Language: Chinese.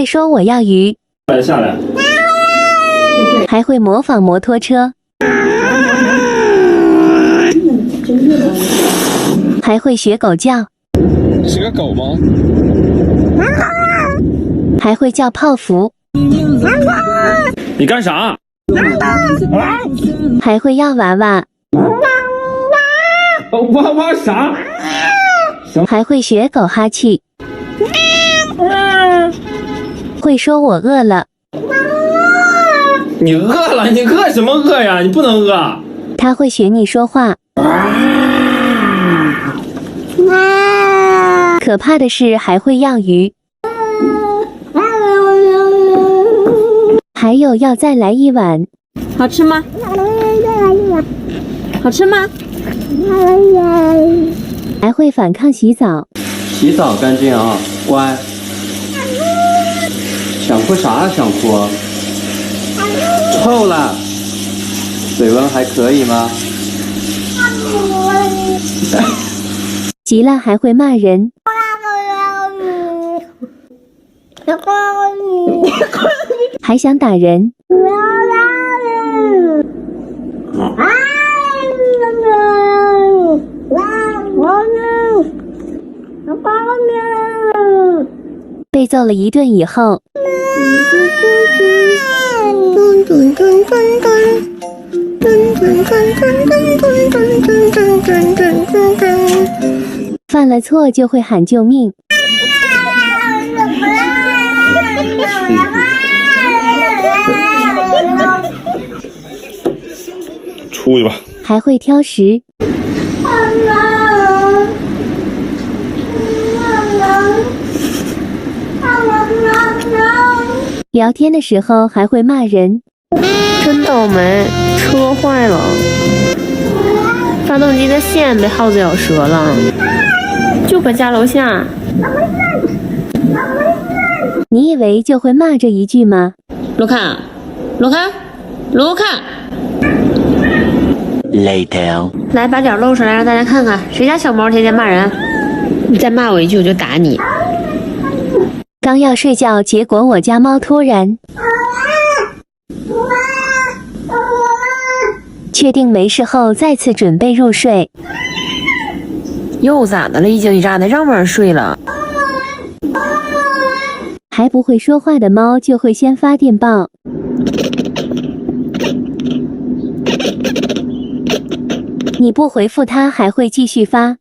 会说我要鱼，下来，还会模仿摩托车，还会学狗叫，是个狗吗？还会叫泡芙，你干啥？还会要娃娃，哇哇啥？还会学狗哈气，会说我饿了，你饿了？你饿什么饿呀？你不能饿。他会学你说话。可怕的是还会要鱼，还有要再来一碗。好吃吗？好吃吗？还会反抗洗澡，洗澡干净啊，乖。想哭啥呀？想哭？臭了。水温还可以吗？急了还会骂人，还想打人。被揍了一顿以后，犯了错就会喊救命，出去吧。还会挑食。聊天的时候还会骂人，真倒霉，车坏了，发动机的线被耗子咬折了，就搁家楼下。你以为就会骂这一句吗？卢卡，卢卡，卢卡 Later。来把脸露出来，让大家看看谁家小猫天天骂人。你再骂我一句，我就打你。刚要睡觉，结果我家猫突然确定没事后，再次准备入睡。又咋的了？一惊一乍的，让不让睡了？还不会说话的猫就会先发电报，你不回复它还会继续发。